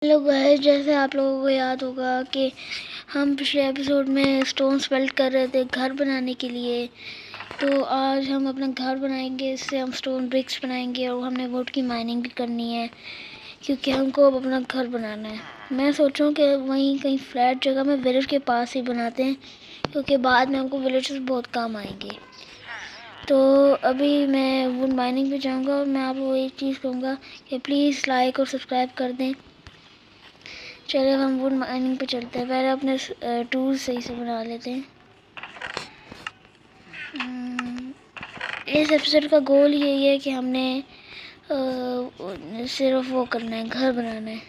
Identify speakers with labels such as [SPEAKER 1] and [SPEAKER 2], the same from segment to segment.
[SPEAKER 1] Hello guys, जैसे आप लोगों को याद होगा कि हम पिछले एपिसोड में स्टोन स्पेल्ट कर रहे थे घर बनाने के लिए। तो आज हम अपना घर बनाएंगे, इससे हम स्टोन ब्रिक्स बनाएंगे और हमने वुड की माइनिंग भी करनी है क्योंकि हमको अब अपना घर बनाना है। मैं सोच रहा हूँ कि वहीं कहीं फ्लैट जगह में विलेज के पास ही बनाते हैं क्योंकि बाद में हमको विलेजेस बहुत काम आएंगे। तो अभी मैं वुड माइनिंग पे जाऊँगा और मैं आप लोगों को एक चीज़ कहूँगा कि प्लीज़ लाइक और सब्सक्राइब कर दें। चलिए हम वुड माइनिंग पे चलते हैं। पहले अपने टूल्स सही से बना लेते हैं। इस एपिसोड का गोल यही है कि हमने सिर्फ वो करना है, घर बनाना है।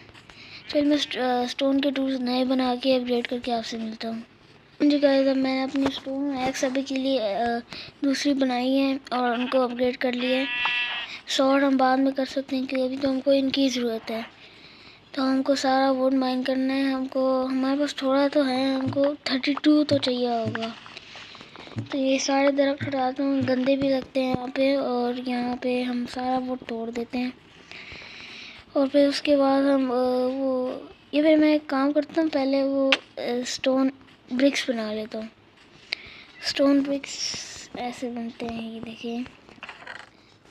[SPEAKER 1] चलिए मैं स्टोन के टूल्स नए बना के अपग्रेड करके आपसे मिलता हूँ। जी गाइस, अब मैंने अपनी स्टोन एक्स अभी के लिए दूसरी बनाई है और उनको अपग्रेड कर लिया है। शॉर्ट हम बाद में कर सकते हैं क्योंकि अभी तो हमको इनकी ज़रूरत है। तो हमको सारा वुड माइन करना है। हमारे पास थोड़ा तो है, हमको 32 तो चाहिए होगा। तो ये सारे दरख्त हटाता हूँ, गंदे भी लगते हैं यहाँ पे, और यहाँ पे हम सारा वुड तोड़ देते हैं। और फिर उसके बाद हम ये फिर मैं एक काम करता हूँ, पहले वो स्टोन ब्रिक्स बना लेता हूँ। स्टोन ब्रिक्स ऐसे बनते हैं, ये देखिए।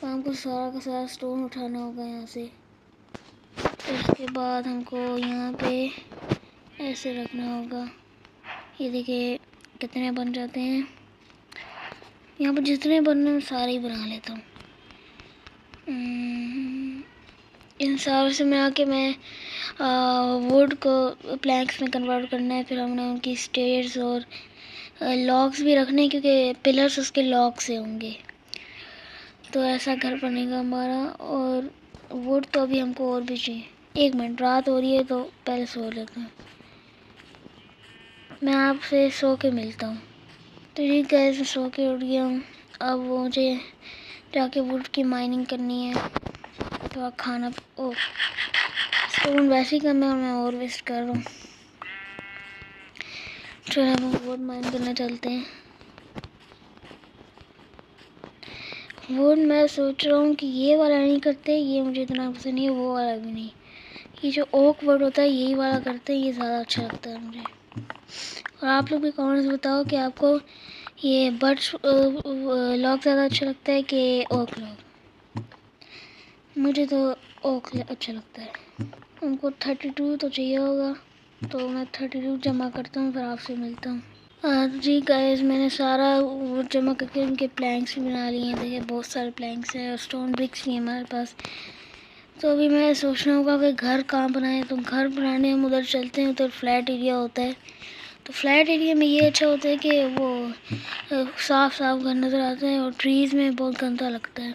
[SPEAKER 1] तो हमको सारा का सारा स्टोन उठाना होगा यहाँ से। उसके बाद हमको यहाँ पे ऐसे रखना होगा। ये देखिए कितने बन जाते हैं। यहाँ पर जितने बनने हैं सारे ही बना लेता हूँ। इन सारों से मैं आके मैं वुड को प्लैंक्स में कन्वर्ट करना है। फिर हमने उनकी स्टेयर्स और लॉक्स भी रखने हैं क्योंकि पिलर्स उसके लॉक से होंगे। तो ऐसा घर बनेगा हमारा। और वुड तो अभी हमको और भी चाहिए। एक मिनट, रात हो रही है तो पहले सो लेते हैं। मैं आपसे सो के मिलता हूँ। तो ये गैस सो के उठ गया हूँ। अब मुझे जाके वुड की माइनिंग करनी है। तो खाना स्टोन वैसे ही कम है और मैं और वेस्ट कर रहा हूँ। चलो हम वुड माइन करने चलते हैं। वुड मैं सोच रहा हूँ कि ये वाला नहीं करते, ये मुझे इतना पसंद नहीं है, वो वाला भी नहीं। ये जो ओक वुड होता है यही वाला करते हैं, ये ज़्यादा अच्छा लगता है मुझे। और आप लोग भी कमेंट्स बताओ कि आपको ये बर्च लॉक ज़्यादा अच्छा लगता है कि ओक लॉक। मुझे तो ओक अच्छा लगता है। उनको 32 तो चाहिए होगा, तो मैं 32 जमा करता हूँ, फिर आपसे मिलता हूँ। जी गाइस, मैंने सारा वो जमा करके उनके प्लैंक्स भी बना लिए हैं। देखिए बहुत सारे प्लैंक्स हैं और स्टोन ब्रिक्स भी हैं हमारे पास। तो अभी मैं सोच रहा हूँ कि घर कहाँ बनाए। तो घर बनाने हम उधर चलते हैं, उधर फ्लैट एरिया होता है। तो फ्लैट एरिया में ये अच्छा होता है कि वो साफ साफ घर नज़र आता है और ट्रीज़ में बहुत गंदा लगता है।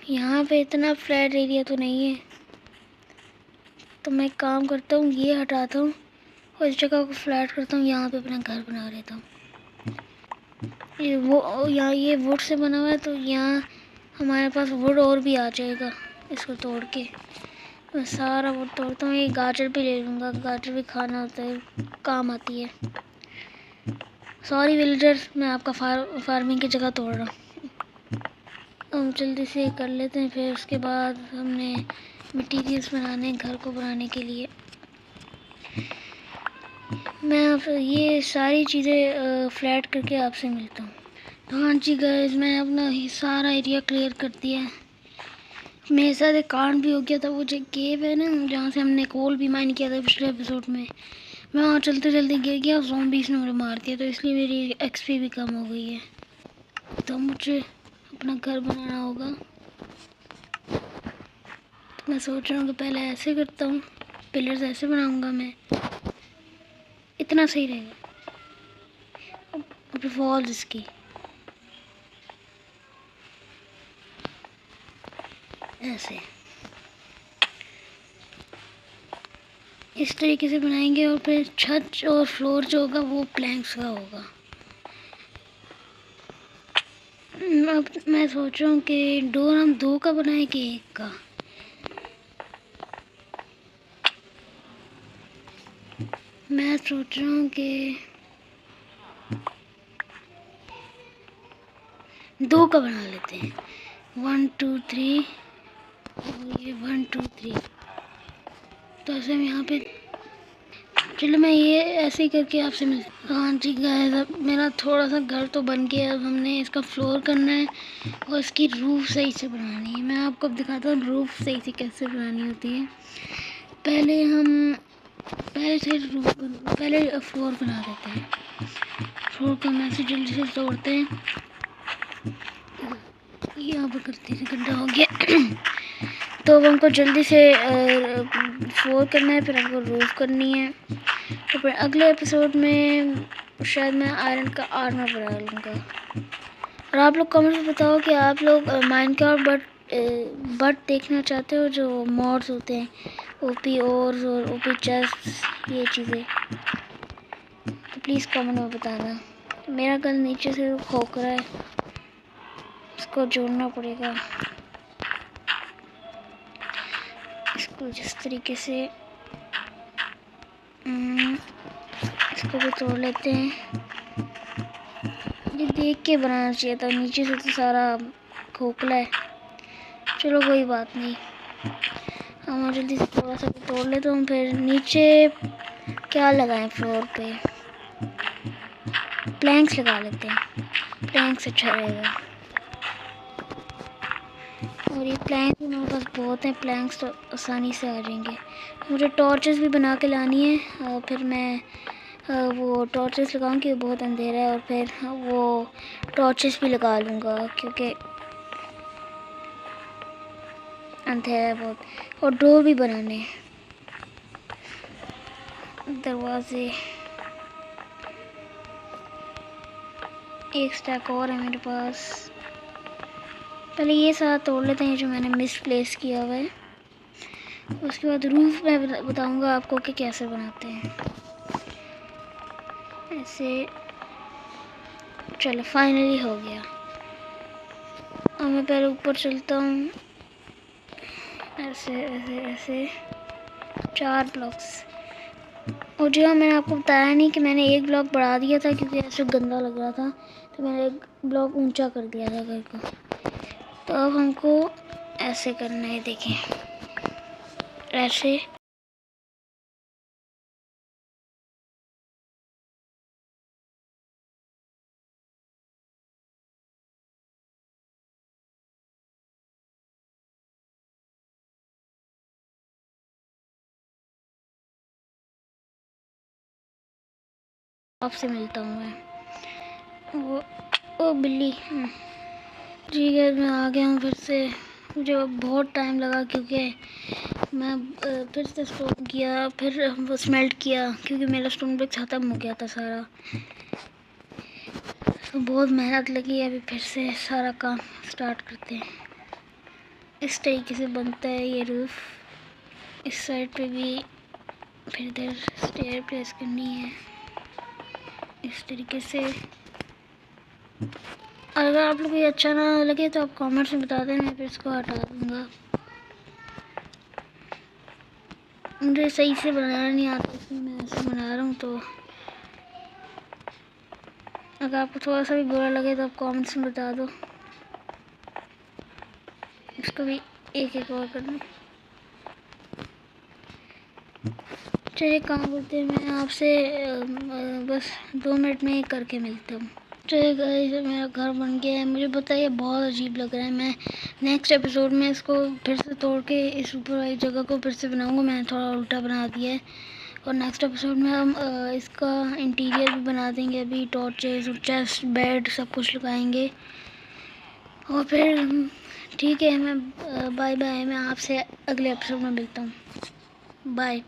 [SPEAKER 1] यहाँ पे इतना फ्लैट एरिया तो नहीं है, तो मैं काम करता हूँ, ये हटाता हूँ और इस जगह को फ्लैट करता हूँ, यहाँ पे अपना घर बना लेता हूँ। यहाँ ये वुड से बना हुआ है, तो यहाँ हमारे पास वुड और भी आ जाएगा। इसको तोड़ के मैं सारा वुड तोड़ता हूँ। ये गाजर भी ले लूँगा, गाजर भी खाना होता है, काम आती है। सॉरी विलेजर्स, मैं आपका फार्मिंग की जगह तोड़ रहा हूँ। हम जल्दी से कर लेते हैं। फिर उसके बाद हमने मटीरियल्स बनाने घर को बनाने के लिए। मैं ये सारी चीज़ें फ्लैट करके आपसे मिलता हूँ। तो हाँ जी गाइस, मैं अपना सारा एरिया क्लियर कर दिया है। मेरे साथ एक कांड भी हो गया था। वो जो केव है ना, जहाँ से हमने कोल भी माइन किया था पिछले एपिसोड में, मैं वहाँ चलते चलते गिर गया और ज़ॉम्बीज़ ने मुझे मार दिया। तो इसलिए मेरी एक्सपी भी कम हो गई है। तो मुझे अपना घर बनाना होगा। तो मैं सोच रहा हूँ कि पहले ऐसे करता हूँ, पिलर्स ऐसे बनाऊँगा मैं, इतना सही रहेगा। अब वॉल्स इसकी ऐसे इस तरीके से बनाएंगे और फिर छत और फ्लोर जो होगा वो प्लैंक्स का होगा। अब मैं सोच रहा हूँ कि डोर हम 2 का बनाए कि 1 का। मैं सोच रहा हूँ कि 2 का बना लेते हैं। 1 2 3, ये 1 2 3 तो ऐसे हम यहाँ पे, चलो मैं ये ऐसे ही करके आपसे मिल। हाँ जी गाइस, अब मेरा थोड़ा सा घर तो बन गया। अब हमने इसका फ्लोर करना है और इसकी रूफ सही से बनानी है। मैं आपको अब दिखाता हूँ रूफ सही से कैसे बनानी होती है। पहले फ्लोर बना देते हैं। फ्लोर को हम ऐसे जल्दी से तोड़ते हैं। यहाँ पर करते हैं, गड्ढा हो गया। तो अब हमको जल्दी से फ्लोर करना है, फिर हमको रूफ करनी है। तो फिर अगले एपिसोड में शायद मैं आयरन का आर्मर बना लूँगा। और आप लोग कमेंट में बताओ कि आप लोग माइनक्राफ्ट बट देखना चाहते हो, जो मॉड्स होते हैं, ओपी और ओपी चेस्ट, ये चीज़ें। तो प्लीज़ कमेंट में बताना। मेरा घर नीचे से खोखरा है, इसको जोड़ना पड़ेगा। इसको जिस तरीके से इसको भी तोड़ लेते हैं। ये देख के बनाना चाहिए था, नीचे से तो सारा खोखला है। चलो कोई बात नहीं, हम जल्दी से थोड़ा सा तोड़ लेते हैं। फिर नीचे क्या लगाएं, फ्लोर पे प्लैंक्स लगा लेते हैं, प्लैंक्स अच्छा रहेगा। और ये प्लैंक्स मेरे पास बहुत हैं, प्लैंक्स तो आसानी से आ जाएंगे। मुझे टॉर्चेस भी बना के लानी है, और फिर मैं वो टॉर्चेस लगाऊंगी, बहुत अंधेरा है। और फिर वो टॉर्चेस भी लगा लूँगा क्योंकि अंधेरा है बहुत। और डोर भी बनाने हैं, दरवाजे। एक स्टैक और है मेरे पास। पहले ये सारा तोड़ लेते हैं जो मैंने मिसप्लेस किया हुआ है। उसके बाद रूफ में बताऊंगा आपको कि कैसे बनाते हैं ऐसे। चलो फाइनली हो गया। अब मैं पहले ऊपर चलता हूँ, ऐसे ऐसे ऐसे 4 ब्लॉक्स। और जो मैंने आपको बताया नहीं कि मैंने एक ब्लॉक बढ़ा दिया था क्योंकि ऐसे गंदा लग रहा था, तो मैंने एक ब्लॉक ऊंचा कर दिया था घर को। तो अब हमको ऐसे करना है, देखें ऐसे। आपसे मिलता हूँ मैं। वो बिल्ली। ठीक है, मैं आ गया हूँ फिर से। मुझे बहुत टाइम लगा क्योंकि मैं फिर से स्टोन किया, फिर वो स्मेल्ट किया क्योंकि मेरा स्टोन ब्रिक्स ख़त्म हो गया था सारा। तो बहुत मेहनत लगी है। अभी फिर से सारा काम स्टार्ट करते हैं। इस तरीके से बनता है ये रूफ। इस साइड पे भी फिर इधर स्टेयर प्लेस करनी है इस तरीके से। अगर आप लोग ये अच्छा ना लगे तो आप कमेंट्स में बता दें, मैं फिर इसको हटा दूँगा। मुझे सही से बनाना नहीं आता इसलिए मैं ऐसे बना रहा हूँ। तो अगर आपको थोड़ा सा भी बुरा लगे तो आप कमेंट्स में बता दो। इसको भी एक एक और करना। चलिए काम करते हैं, मैं आपसे बस 2 मिनट में ही करके मिलता हूँ। चलिए गाइस, मेरा घर बन गया है। मुझे बताइए बहुत अजीब लग रहा है। मैं नेक्स्ट एपिसोड में इसको फिर से तोड़ के इस ऊपर वाली जगह को फिर से बनाऊँगा। मैंने थोड़ा उल्टा बना दिया है। और नेक्स्ट एपिसोड में हम इसका इंटीरियर भी बना देंगे। अभी टॉर्चेस और चेस्ट बेड सब कुछ लगाएंगे। और फिर ठीक है, मैं बाय बाय, मैं आपसे अगले एपिसोड में मिलता हूँ। बाय।